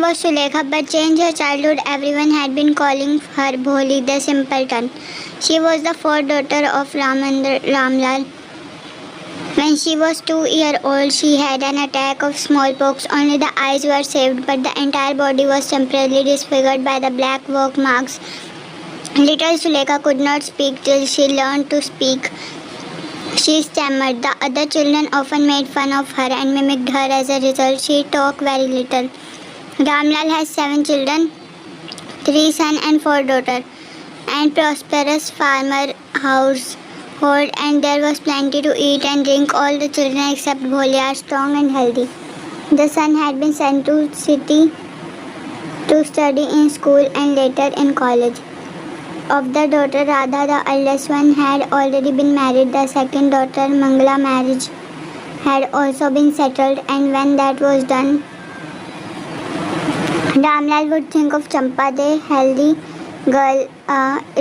was Sulekha, but changed her childhood. Everyone had been calling her Bholi, the simpleton. She was the fourth daughter of Ramlal. When she was 2 years old, she had an attack of smallpox. Only the eyes were saved, but the entire body was temporarily disfigured by the black work marks. Little Sulekha could not speak till she learned to speak. She stammered. The other children often made fun of her and mimicked her. As a result, she talked very little. Ramlal has 7 children, 3 sons and 4 daughters, and prosperous farmer household, and there was plenty to eat and drink. All the children except Bholi are strong and healthy. The son had been sent to city to study in school and later in college. Of the daughter Radha, the eldest one had already been married. The second daughter Mangala marriage had also been settled, and when that was done, Ramlal would think of Champa, the healthy girl.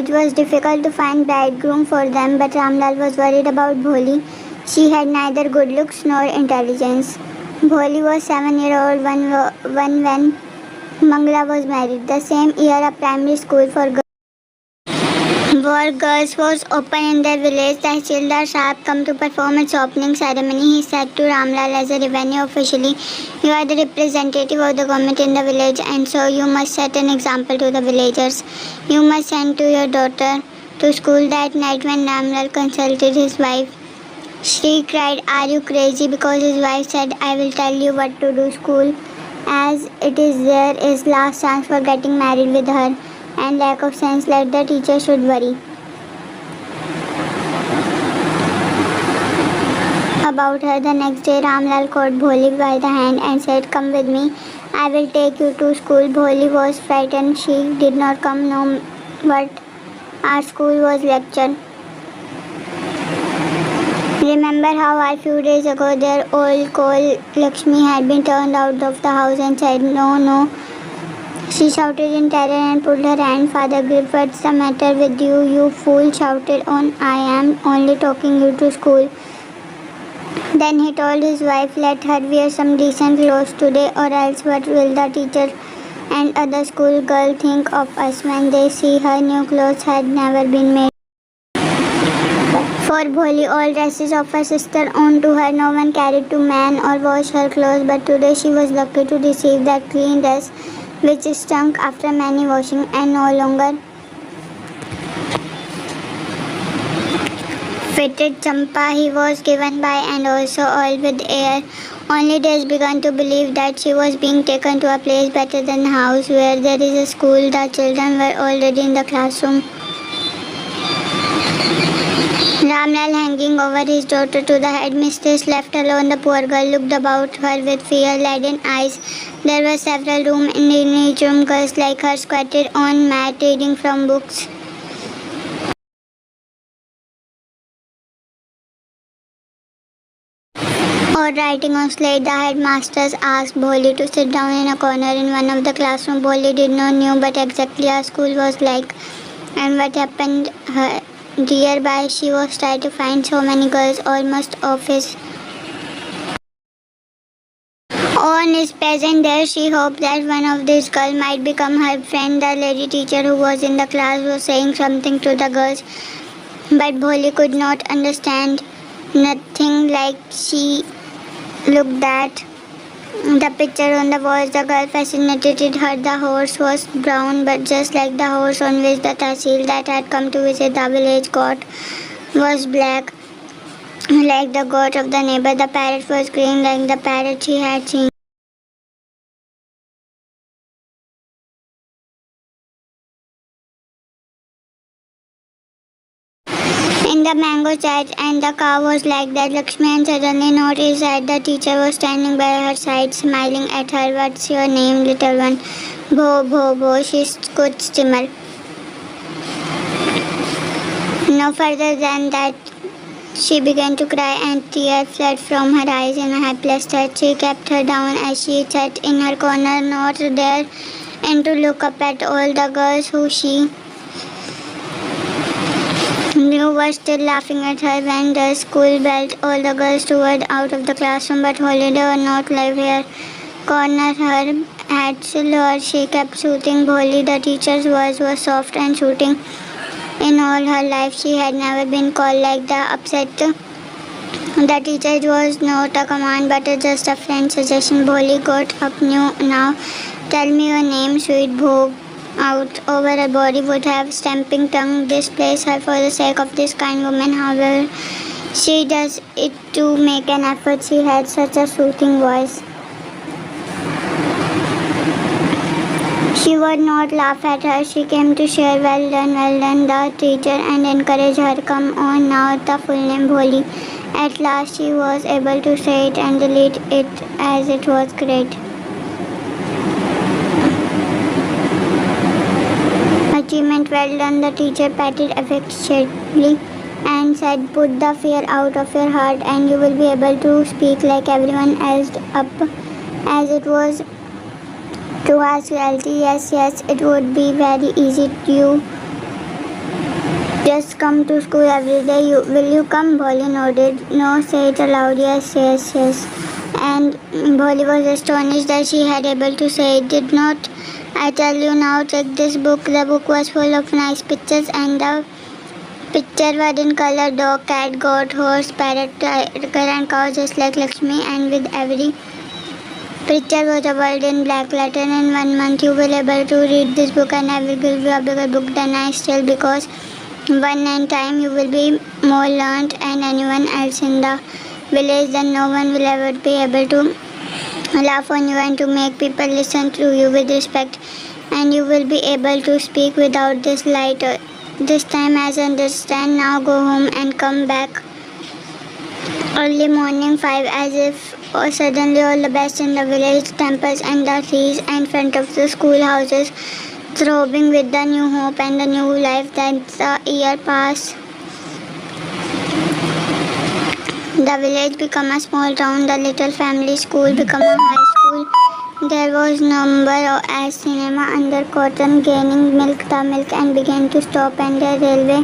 It was difficult to find bridegroom for them, but Ramlal was worried about Bholi. She had neither good looks nor intelligence. Bholi was 7 years old when Mangala was married. The same year, a primary school for girls was opened in their village. Tahsildar Sahab come to perform its opening ceremony. He said to Ramlal as a revenue official, "You are the representative of the government in the village, and so you must set an example to the villagers. You must send to your daughter to school." That night when Ramlal consulted his wife, she cried, "Are you crazy?" Because his wife said, "I will tell you what to do. School as it is there is last chance for getting married with her, and lack of sense, let the teacher should worry about her." The next day, Ramlal caught Bholi by the hand and said, "Come with me. I will take you to school." Bholi was frightened. She did not come, no, but our school was lectured. Remember how a few days ago their old coal Lakshmi had been turned out of the house and said, "No, no." She shouted in terror and pulled her hand. Father gripped. "What's the matter with you, you fool?" shouted on. "I am only taking you to school." Then he told his wife, "Let her wear some decent clothes today, or else what will the teacher and other school girls think of us when they see her new clothes had never been made for Bholi? All dresses of her sister owned to her. No one carried to man or wash her clothes, but today she was lucky to receive that clean dress which stunk after many washing and no longer fitted Champa. He was given by and also oiled with air. Only days began to believe that she was being taken to a place better than the house where there is a school. The children were already in the classroom. Ramlal hanging over his daughter to the headmistress. Left alone, the poor girl looked about her with fear-laden eyes. There were several rooms. In each room, girls like her squatted on mat reading from books or writing on slate. The headmasters asked Bholi to sit down in a corner in one of the classrooms. Bholi did not know but exactly how school was like and what happened her nearby. She was trying to find so many girls, almost of his own is present there. She hoped that one of these girls might become her friend. The lady teacher who was in the class was saying something to the girls, but Bholi could not understand nothing. Like she looked at the picture on the walls, the girl fascinated her. The horse was brown, but just like the horse on which the Tahsil that had come to visit the village goat was black, like the goat of the neighbor. The parrot was green, like the parrot she had seen. In the mango chat, and the cow was like that. Lakshmi suddenly noticed that the teacher was standing by her side, smiling at her. "What's your name, little one?" "Bho, Bho, Bho," she could stammer. No further than that, she began to cry, and tears flowed from her eyes in a helpless state. She kept her down as she sat in her corner, not there, and to look up at all the girls who she knew were still laughing at her. When the school bell, all the girls toured out of the classroom, but Holiday would not live here, corner her, had slurred, she kept soothing Bholi. The teacher's voice was soft and soothing. In all her life, she had never been called like the upset. The teacher was not a command but just a friend suggestion. Bholi got up now. Tell me your name, sweet Bhog. Out over her body would have stamping tongue displace her for the sake of this kind woman. However, she does it to make an effort. She had such a soothing voice. She would not laugh at her. She came to share well done, the teacher, and encourage her. Come on now, the full name Bholi. At last she was able to say it and delete it as it was great. Achievement well done, the teacher patted affectionately and said, put the fear out of your heart and you will be able to speak like everyone else up as it was to ask reality. Yes, it would be very easy. You just come to school every day. Will you come? Bholi nodded. No, say it aloud. Yes. And Bholi was astonished that she had able to say it. Did not I tell you now, take this book. The book was full of nice pictures and the picture were in color: dog, cat, goat, horse, parrot, tiger and cow just like Lakshmi, and with every picture was a word in black letter. In 1 month you will able to read this book and I will give you a bigger book than I still, because one time you will be more learned and anyone else in the village, then no one will ever be able to laugh on you and to make people listen to you with respect, and you will be able to speak without this light. This time as understand. Now go home and come back early morning 5 as if suddenly all the best in the village, temples and the trees in front of the schoolhouses throbbing with the new hope and the new life. That's the year passed. The village became a small town. The little family school became a high school. There was number as cinema under cotton gaining milk the milk and began to stop, and the railway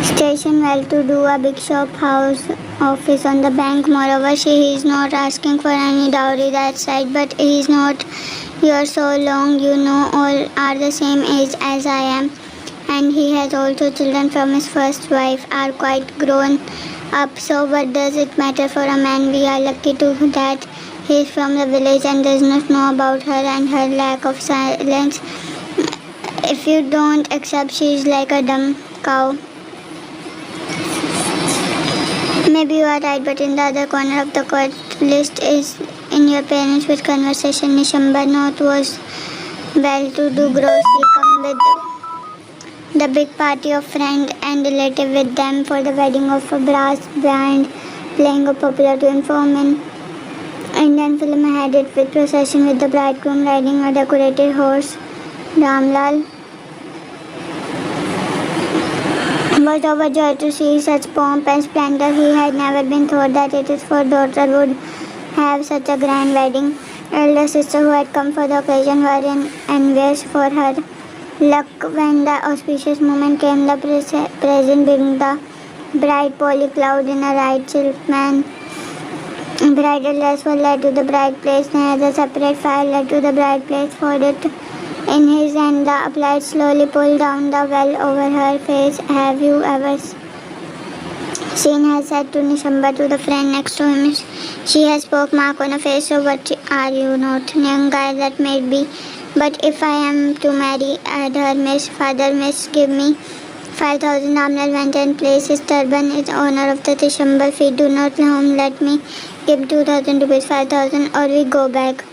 station well to do a big shop house office on the bank. Moreover, she is not asking for any dowry that side, but he is not here so long. You know, all are the same age as I am. And he has also children from his first wife, are quite grown up. So what does it matter for a man? We are lucky to that he is from the village and does not know about her and her lack of silence. If you don't accept, she is like a dumb cow. Maybe you are right, but in the other corner of the court list is in your parents with conversation. Nishambar North was well-to-do grocery come with the big party of friend and relative with them for the wedding of a brass band playing a popular tune from an Indian film had it with procession with the bridegroom riding a decorated horse. Ramlal was overjoyed to see such pomp and splendor. He had never been thought that his fourth daughter would have such a grand wedding. Elder sister who had come for the occasion were envious for her luck. When the auspicious moment came, the present being the bride Polly Cloud in a right silkman bridal dress was led to the bride place, and as a separate file led to the bride place. For it in his hand, the applied slowly pulled down the veil over her face. Have you ever seen her? Said to Nishambar to the friend next to him. She has spoke mark on her face. So what are you not? Young guy, that may be. But if I am to marry her, Miss, father, Miss, give me 5,000. Ramlal went and placed his turban in honor of the Tishambar feet. Do not home, let me give 2,000 rupees, 5,000 or we go back.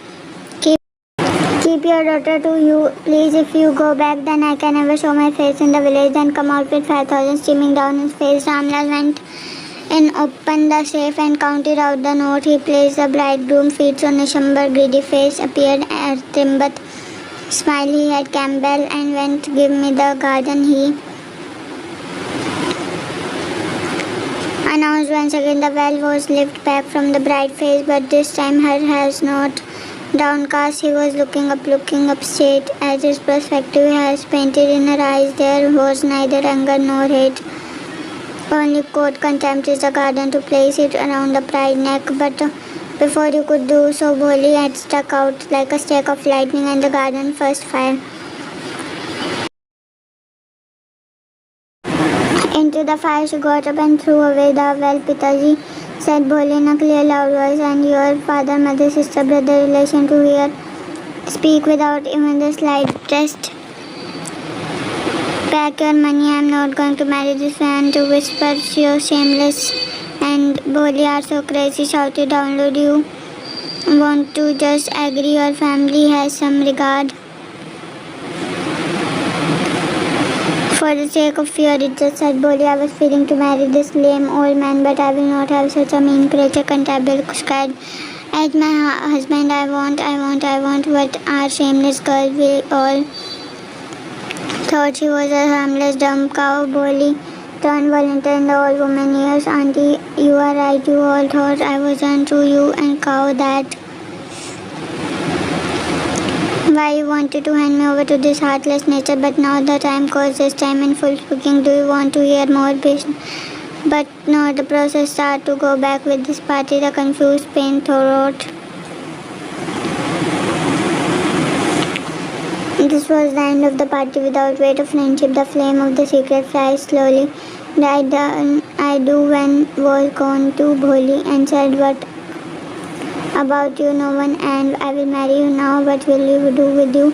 Keep your daughter to you, please. If you go back, then I can never show my face in the village. Then come out with 5,000 streaming down his face. Ramlal went and opened the safe and counted out the note. He placed the bridegroom feet on Nishambar. Greedy face appeared at him, but smile he had Campbell and went, give me the garden, he announced. Once again the veil was lifted back from the bride face, but this time her hair not downcast. He was looking up straight at his perspective. He has painted in her eyes. There was neither anger nor hate, only cold contempt. Is the garden to place it around the bride neck, but Before you could do so, Bholi had struck out like a streak of lightning and the garden first fire. Into the fire she got up and threw away the well. Pitaji, said Bholi in a clear loud voice, and your father, mother, sister, brother, relation to hear speak without even the slightest. Pack your money, I am not going to marry this man. To whisper, you're shameless. And Bholi are so crazy, shouted download. You want to just agree your family has some regard. For the sake of fear, it just said Bholi, I was feeling to marry this lame old man, but I will not have such a mean creature, contemptible scared. As my husband, I want, what our shameless girl we all thought she was a harmless dumb cow. Bholi turned volunteer in the old woman ears. Auntie, you are right, you all thought I was untrue, you and cow that. Why you wanted to hand me over to this heartless nature, but now the time calls this time in full speaking. Do you want to hear more patient? But no, the process started to go back with this party, the confused pain throat. This was the end of the party. Without weight of friendship, the flame of the secret fire slowly died down. I do when was gone to Bholi and said, what about you? No one, and I will marry you now. What will you do with you?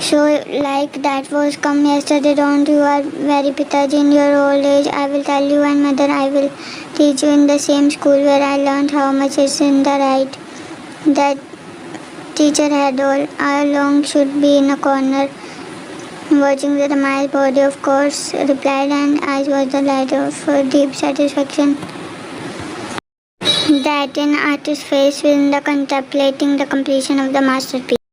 So like that was come yesterday, don't you are very Pitaji in your old age. I will tell you, and mother, I will teach you in the same school where I learned how much is in the right. That teacher had all along should be in a corner watching the Ramay's body, of course, replied, and eyes was the light of deep satisfaction that in artist's face when the contemplating the completion of the masterpiece.